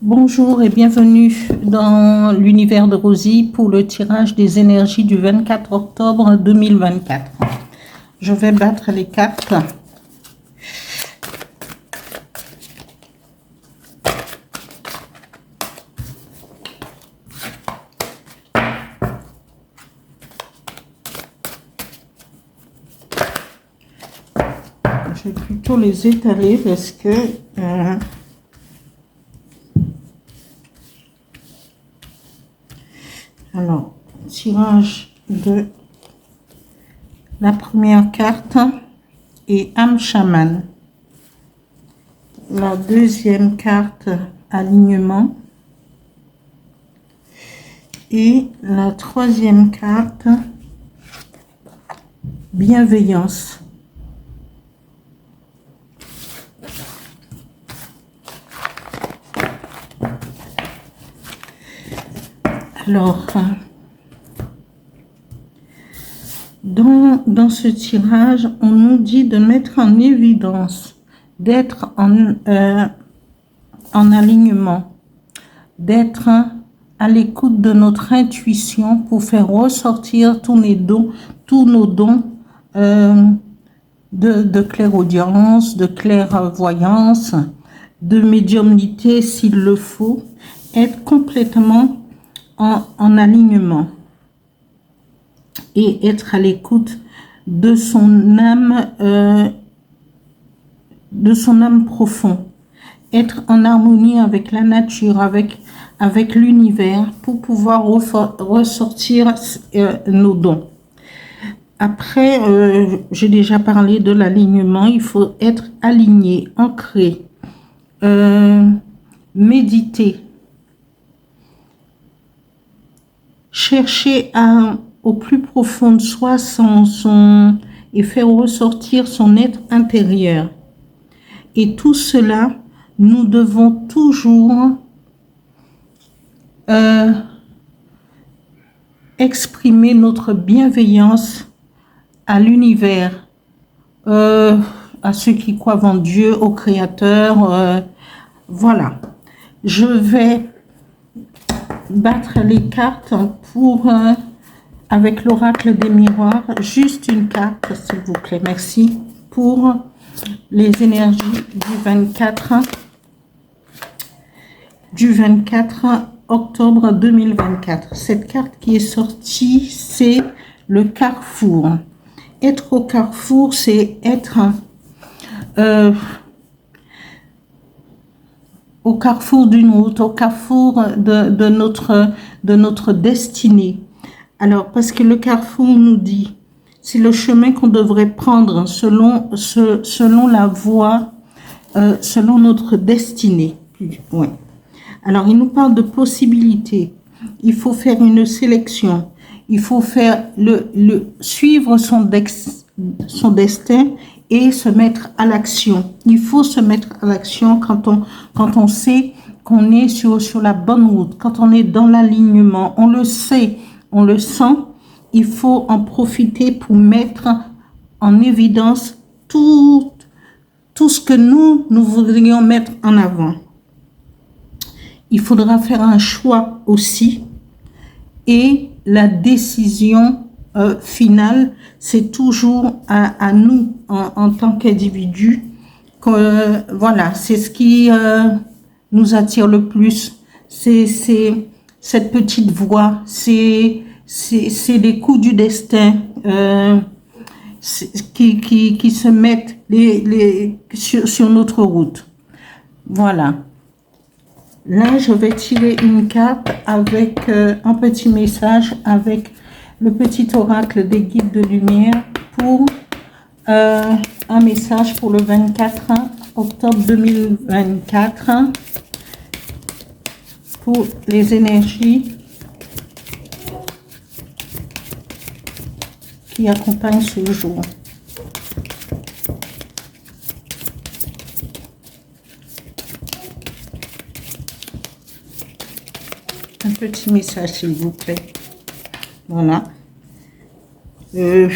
Bonjour et bienvenue dans l'univers de Rosie pour le tirage des énergies du 24 octobre 2024. Je vais battre les cartes. Je vais plutôt les étaler parce que alors, tirage de la première carte est âme chamane. La deuxième carte, alignement. Et la troisième carte, bienveillance. Alors, dans ce tirage, on nous dit de mettre en évidence, d'être en alignement, d'être à l'écoute de notre intuition pour faire ressortir tous nos dons de clairaudience, de clairvoyance, de médiumnité s'il le faut, être complètement en alignement et être à l'écoute de son âme profond, être en harmonie avec la nature, avec l'univers pour pouvoir ressortir nos dons. Après, j'ai déjà parlé de l'alignement, il faut être aligné, ancré, méditer, chercher au plus profond de soi et faire ressortir son être intérieur. Et tout cela, nous devons toujours exprimer notre bienveillance à l'univers, à ceux qui croient en Dieu, au Créateur. Voilà. Je vais battre les cartes pour, avec l'oracle des miroirs, juste une carte, s'il vous plaît, merci, pour les énergies du 24 octobre 2024. Cette carte qui est sortie, c'est le carrefour. Être au carrefour, c'est être au carrefour d'une route, au carrefour de notre destinée. Alors, parce que le carrefour nous dit, c'est le chemin qu'on devrait prendre selon la voie, selon notre destinée. Ouais. Alors, il nous parle de possibilités. Il faut faire une sélection. Il faut faire suivre son destin et se mettre à l'action. Il faut se mettre à l'action quand on sait qu'on est sur la bonne route, quand on est dans l'alignement. On le sait, on le sent. Il faut en profiter pour mettre en évidence tout ce que nous voudrions mettre en avant. Il faudra faire un choix aussi. Et la décision finale, c'est toujours à nous en tant qu'individus. Voilà, c'est ce qui nous attire le plus. C'est cette petite voie, c'est les coups du destin qui se mettent sur notre route. Voilà. Là, je vais tirer une carte avec un petit message, avec le petit oracle des guides de lumière pour un message pour le 24 octobre 2024 pour les énergies qui accompagnent ce jour. Un petit message, s'il vous plaît. Voilà. Il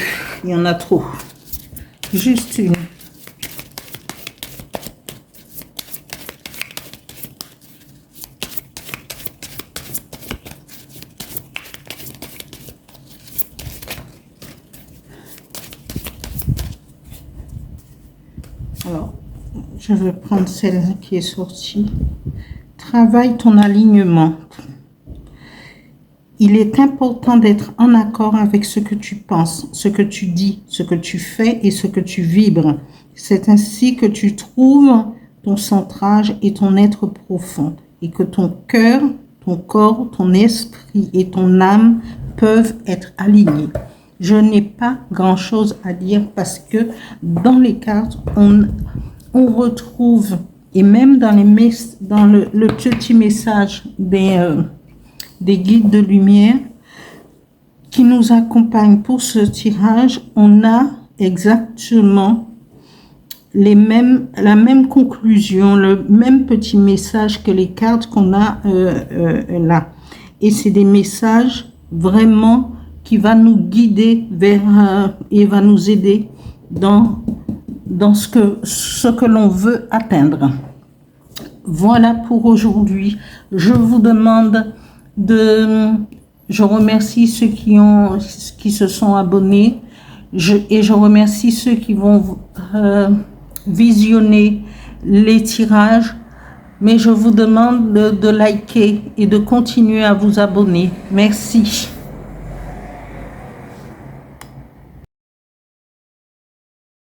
y en a trop. Juste une. Je vais prendre celle qui est sortie. Travaille ton alignement. Il est important d'être en accord avec ce que tu penses, ce que tu dis, ce que tu fais et ce que tu vibres. C'est ainsi que tu trouves ton centrage et ton être profond et que ton cœur, ton corps, ton esprit et ton âme peuvent être alignés. Je n'ai pas grand-chose à dire parce que dans les cartes, on retrouve, et même dans le petit message des guides de lumière qui nous accompagnent pour ce tirage, on a exactement la même conclusion, le même petit message que les cartes qu'on a là. Et c'est des messages vraiment qui va nous guider vers et va nous aider dans ce que l'on veut atteindre. Voilà pour aujourd'hui. Je vous demande je remercie ceux qui se sont abonnés et je remercie ceux qui vont visionner les tirages, mais je vous demande de liker et de continuer à vous abonner. Merci.